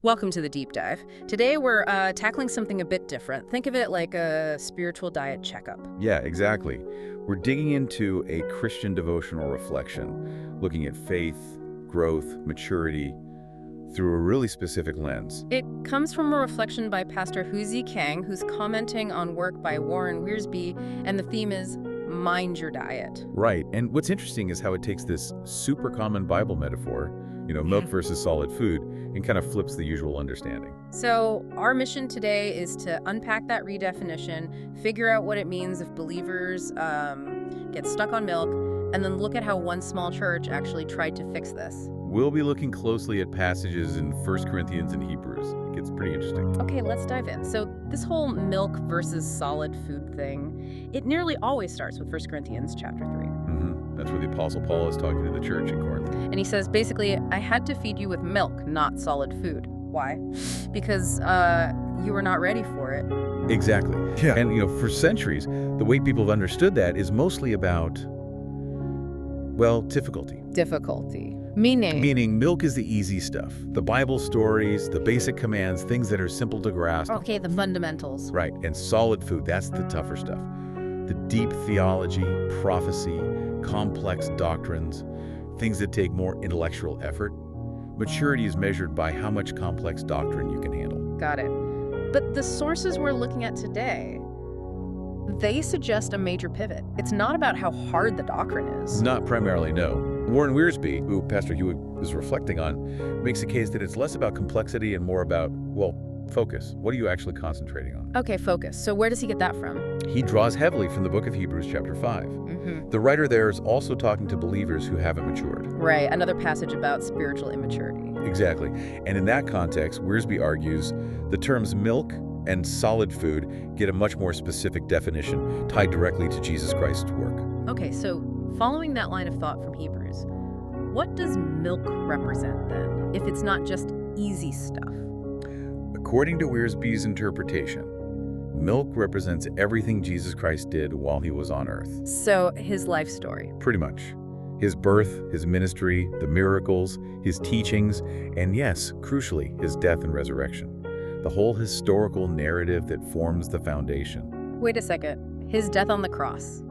Welcome to the deep dive. Today we're tackling something a bit different. Think of it like a spiritual diet checkup. Yeah, exactly. We're digging into a Christian devotional reflection, looking at faith, growth, maturity, through a really specific lens. It comes from a reflection by Pastor Huzi Kang, who's commenting on work by Warren Wiersbe, and the theme is Mind Your Diet. Right, and what's interesting is how it takes this super common Bible metaphor, milk versus solid food, and kind of flips the usual understanding. So our mission today is to unpack that redefinition, figure out what it means if believers get stuck on milk, and then look at how one small church actually tried to fix this. We'll be looking closely at passages in 1 Corinthians and Hebrews. It gets pretty interesting. Okay, let's dive in. So this whole milk versus solid food thing, it nearly always starts with 1 Corinthians chapter 3. That's where the Apostle Paul is talking to the church in Corinth. And he says, basically, I had to feed you with milk, not solid food. Why? Because you were not ready for it. Exactly. Yeah. And, for centuries, the way people have understood that is mostly about, well, difficulty. Difficulty. Meaning milk is the easy stuff. The Bible stories, the basic commands, things that are simple to grasp. Okay, the fundamentals. Right. And solid food, that's the tougher stuff. The deep theology, prophecy, complex doctrines, things that take more intellectual effort. Maturity is measured by how much complex doctrine you can handle. Got it. But the sources we're looking at today, they suggest a major pivot. It's not about how hard the doctrine is. Not primarily, no. Warren Wiersbe, who Pastor Hewitt was reflecting on, makes a case that it's less about complexity and more about, focus. What are you actually concentrating on? Okay, focus. So where does he get that from? He draws heavily from the book of Hebrews chapter 5. The writer there is also talking to believers who haven't matured. Right, another passage about spiritual immaturity. Exactly. And in that context, Wiersbe argues the terms milk and solid food get a much more specific definition tied directly to Jesus Christ's work. Okay, so following that line of thought from Hebrews, what does milk represent then, if it's not just easy stuff? According to Wiersbe's interpretation, milk represents everything Jesus Christ did while he was on earth. So his life story. Pretty much. His birth, his ministry, the miracles, his teachings, and yes, crucially, his death and resurrection. The whole historical narrative that forms the foundation. Wait a second. His death on the cross,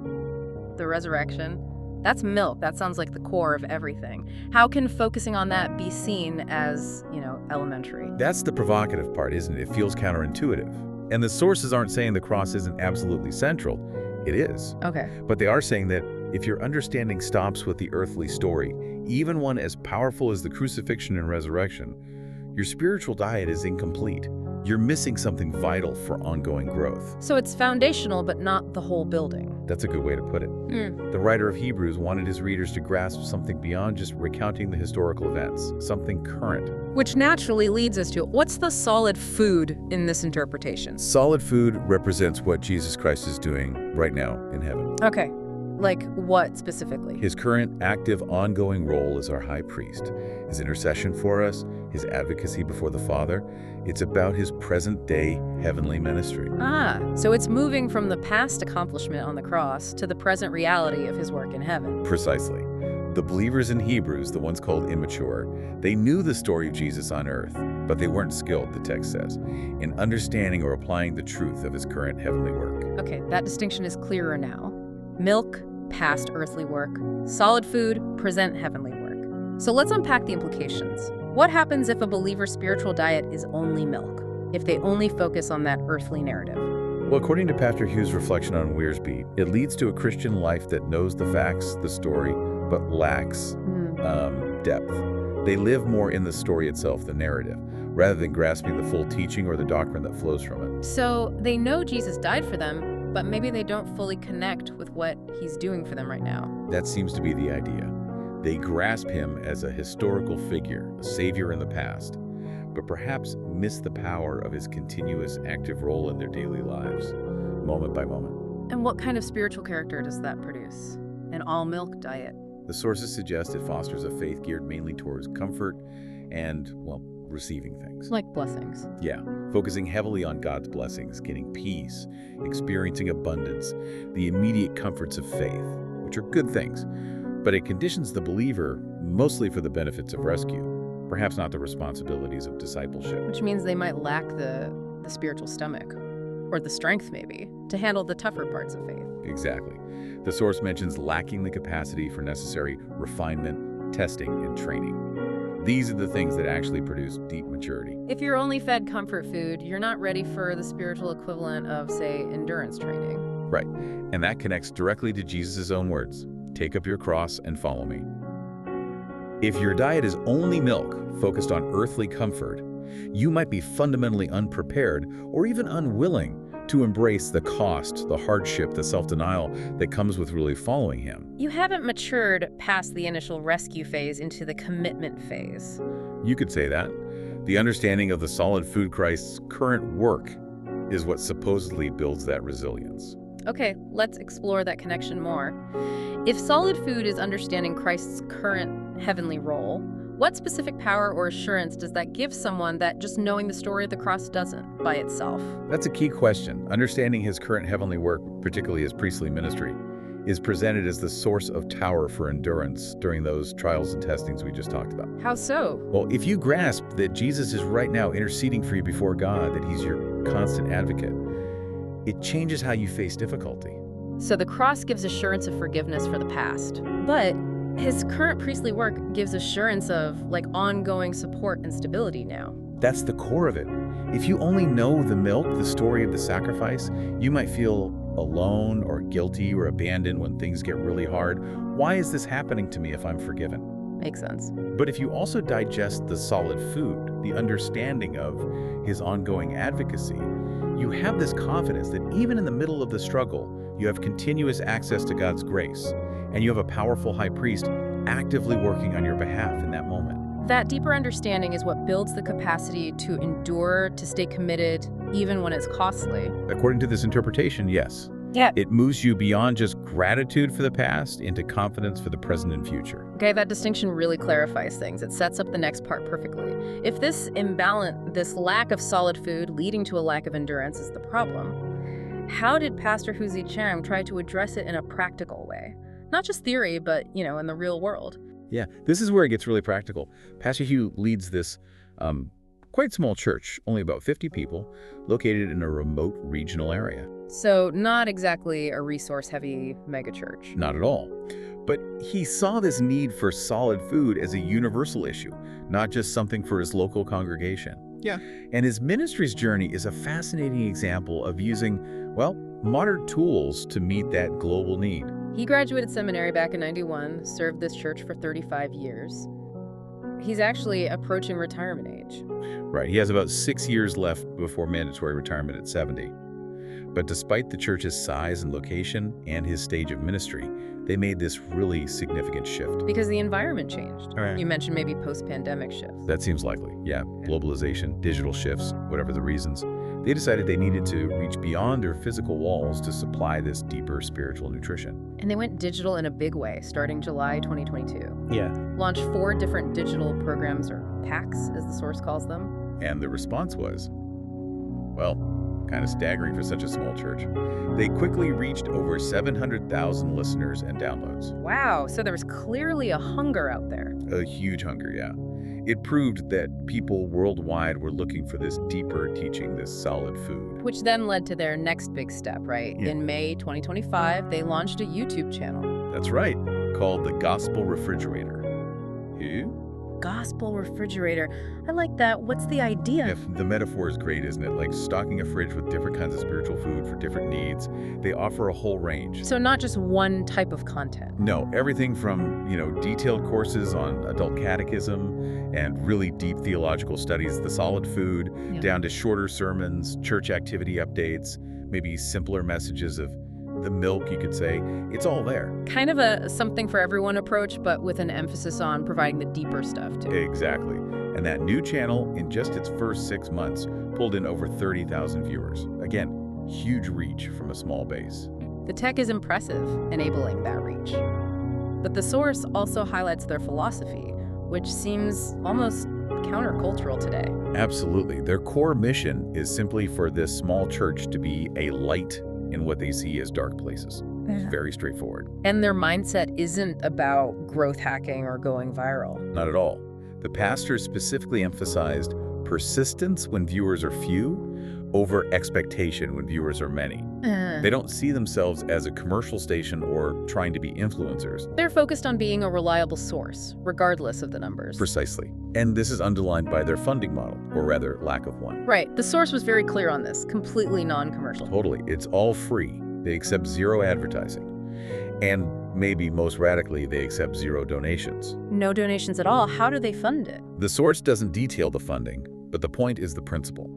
the resurrection, that's milk. That sounds like the core of everything. How can focusing on that be seen as, elementary? That's the provocative part, isn't it? It feels counterintuitive. And the sources aren't saying the cross isn't absolutely central. It is. Okay. But they are saying that if your understanding stops with the earthly story, even one as powerful as the crucifixion and resurrection, your spiritual diet is incomplete. You're missing something vital for ongoing growth. So it's foundational, but not the whole building. That's a good way to put it. The writer of Hebrews wanted his readers to grasp something beyond just recounting the historical events, something current. Which naturally leads us to, what's the solid food in this interpretation? Solid food represents what Jesus Christ is doing right now in heaven. Okay. Like what specifically? His current, active, ongoing role as our high priest, his intercession for us, his advocacy before the Father. It's about his present-day heavenly ministry. So it's moving from the past accomplishment on the cross to the present reality of his work in heaven. Precisely. The believers in Hebrews, the ones called immature, they knew the story of Jesus on earth, but they weren't skilled, the text says, in understanding or applying the truth of his current heavenly work. Okay, that distinction is clearer now. Milk, past earthly work. Solid food, present heavenly work. So let's unpack the implications. What happens if a believer's spiritual diet is only milk? If they only focus on that earthly narrative? Well, according to Pastor Hughes' reflection on Wiersbe, it leads to a Christian life that knows the facts, the story, but lacks depth. They live more in the story itself, the narrative, rather than grasping the full teaching or the doctrine that flows from it. So they know Jesus died for them, but maybe they don't fully connect with what he's doing for them right now. That seems to be the idea. They grasp him as a historical figure, a savior in the past, but perhaps miss the power of his continuous active role in their daily lives, moment by moment. And what kind of spiritual character does that produce? An all-milk diet? The sources suggest it fosters a faith geared mainly towards comfort and, receiving things. Like blessings. Yeah, focusing heavily on God's blessings, getting peace, experiencing abundance, the immediate comforts of faith, which are good things. But it conditions the believer mostly for the benefits of rescue. perhaps not the responsibilities of discipleship. Which means they might lack the spiritual stomach, or the strength maybe, to handle the tougher parts of faith. Exactly. The source mentions lacking the capacity for necessary refinement, testing, and training. These are the things that actually produce deep maturity. If you're only fed comfort food, you're not ready for the spiritual equivalent of, say, endurance training. Right. And that connects directly to Jesus' own words. Take up your cross and follow me. If your diet is only milk, focused on earthly comfort, you might be fundamentally unprepared or even unwilling to embrace the cost, the hardship, the self-denial that comes with really following him. You haven't matured past the initial rescue phase into the commitment phase. You could say that. The understanding of the solid food Christ's current work is what supposedly builds that resilience. Okay, let's explore that connection more. If solid food is understanding Christ's current heavenly role, what specific power or assurance does that give someone that just knowing the story of the cross doesn't by itself? That's a key question. Understanding his current heavenly work, particularly his priestly ministry, is presented as the source of power for endurance during those trials and testings we just talked about. How so? Well, if you grasp that Jesus is right now interceding for you before God, that he's your constant advocate, it changes how you face difficulty. So the cross gives assurance of forgiveness for the past, but his current priestly work gives assurance of, like, ongoing support and stability now. That's the core of it. If you only know the milk, the story of the sacrifice, you might feel alone or guilty or abandoned when things get really hard. Why is this happening to me if I'm forgiven? Makes sense. But if you also digest the solid food, the understanding of his ongoing advocacy, you have this confidence that even in the middle of the struggle, you have continuous access to God's grace, and you have a powerful high priest actively working on your behalf in that moment. That deeper understanding is what builds the capacity to endure, to stay committed, even when it's costly. According to this interpretation, yes. Yeah. It moves you beyond just gratitude for the past into confidence for the present and future. Okay, that distinction really clarifies things. It sets up the next part perfectly. If this imbalance, this lack of solid food leading to a lack of endurance is the problem, how did Pastor Hu Ziqiang try to address it in a practical way? Not just theory, but, in the real world. Yeah, this is where it gets really practical. Pastor Hu leads this quite small church, only about 50 people, located in a remote regional area. So not exactly a resource-heavy megachurch. Not at all. But he saw this need for solid food as a universal issue, not just something for his local congregation. Yeah. And his ministry's journey is a fascinating example of using, well, modern tools to meet that global need. He graduated seminary back in '91, served this church for 35 years. He's actually approaching retirement age. Right, he has about 6 years left before mandatory retirement at 70. But despite the church's size and location and his stage of ministry, they made this really significant shift. Because the environment changed. Right. You mentioned maybe post-pandemic shifts. That seems likely, yeah. Globalization, digital shifts, whatever the reasons. They decided they needed to reach beyond their physical walls to supply this deeper spiritual nutrition. And they went digital in a big way, starting July 2022. Yeah. Launched 4 different digital programs, or PACs, as the source calls them. And the response was, well, kind of staggering for such a small church. They quickly reached over 700,000 listeners and downloads. Wow, so there was clearly a hunger out there. A huge hunger, yeah. It proved that people worldwide were looking for this deeper teaching, this solid food. Which then led to their next big step, right? Yeah. In May 2025, they launched a YouTube channel. That's right, called the Gospel Refrigerator. Who? Gospel Refrigerator. I like that. What's the idea? Yeah, the metaphor is great, isn't it? Like stocking a fridge with different kinds of spiritual food for different needs. They offer a whole range. So not just one type of content. No, everything from, detailed courses on adult catechism and really deep theological studies, the solid food, Yeah. down to shorter sermons, church activity updates, maybe simpler messages of the milk, you could say. It's all there. Kind of a something for everyone approach, but with an emphasis on providing the deeper stuff too. Exactly. And that new channel, in just its first 6 months, pulled in over 30,000 viewers. Again, huge reach from a small base. The tech is impressive, enabling that reach. But the source also highlights their philosophy, which seems almost countercultural today. Absolutely. Their core mission is simply for this small church to be a light in what they see as dark places. It's very straightforward. And their mindset isn't about growth hacking or going viral. Not at all. The pastors specifically emphasized persistence when viewers are few over expectation when viewers are many. They don't see themselves as a commercial station or trying to be influencers. They're focused on being a reliable source, regardless of the numbers. Precisely. And this is underlined by their funding model, or rather, lack of one. Right. The source was very clear on this. Completely non-commercial. Totally. It's all free. They accept zero advertising. And maybe most radically, they accept zero donations. No donations at all. How do they fund it? The source doesn't detail the funding, but the point is the principle.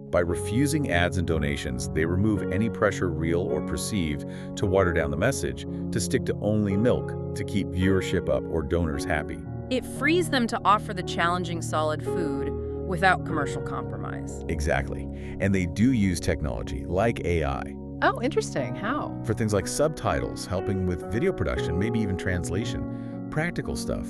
By refusing ads and donations, they remove any pressure, real or perceived, to water down the message, to stick to only milk, to keep viewership up or donors happy. It frees them to offer the challenging solid food without commercial compromise. Exactly. And they do use technology, like AI, Oh, interesting. How? for things like subtitles, helping with video production, maybe even translation, practical stuff.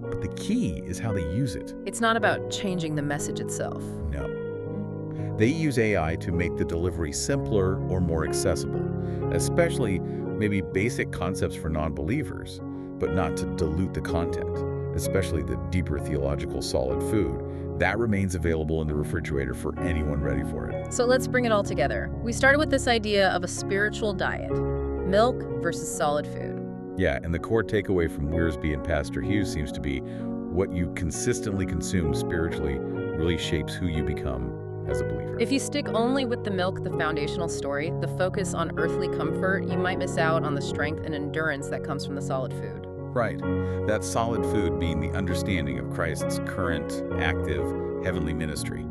But the key is how they use it. It's not about changing the message itself. No. They use AI to make the delivery simpler or more accessible, especially maybe basic concepts for non-believers, but not to dilute the content, especially the deeper theological solid food. That remains available in the refrigerator for anyone ready for it. So let's bring it all together. We started with this idea of a spiritual diet, milk versus solid food. Yeah, and the core takeaway from Wiersbe and Pastor Hughes seems to be what you consistently consume spiritually really shapes who you become as a believer. If you stick only with the milk, the foundational story, the focus on earthly comfort, you might miss out on the strength and endurance that comes from the solid food. Right. That solid food being the understanding of Christ's current, active, heavenly ministry.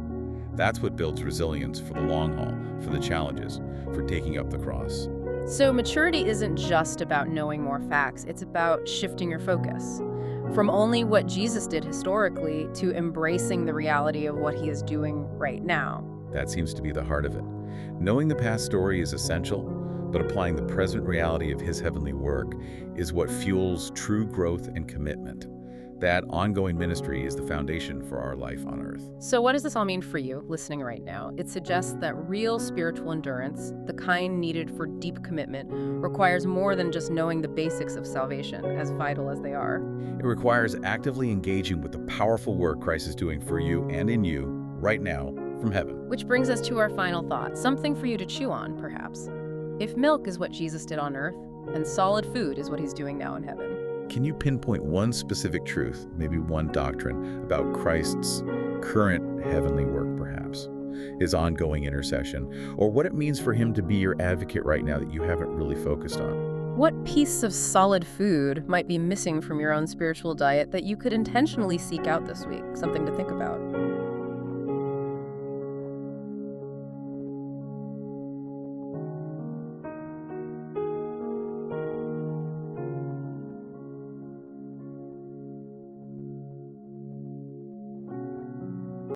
That's what builds resilience for the long haul, for the challenges, for taking up the cross. So maturity isn't just about knowing more facts, it's about shifting your focus. From only what Jesus did historically to embracing the reality of what he is doing right now. That seems to be the heart of it. Knowing the past story is essential, but applying the present reality of his heavenly work is what fuels true growth and commitment. That ongoing ministry is the foundation for our life on earth. So what does this all mean for you, listening right now? It suggests that real spiritual endurance, the kind needed for deep commitment, requires more than just knowing the basics of salvation, as vital as they are. It requires actively engaging with the powerful work Christ is doing for you and in you, right now, from heaven. Which brings us to our final thought, something for you to chew on, perhaps. If milk is what Jesus did on earth, and solid food is what he's doing now in heaven, can you pinpoint one specific truth, maybe one doctrine, about Christ's current heavenly work, perhaps, his ongoing intercession, or what it means for him to be your advocate right now that you haven't really focused on? what piece of solid food might be missing from your own spiritual diet that you could intentionally seek out this week? Something to think about.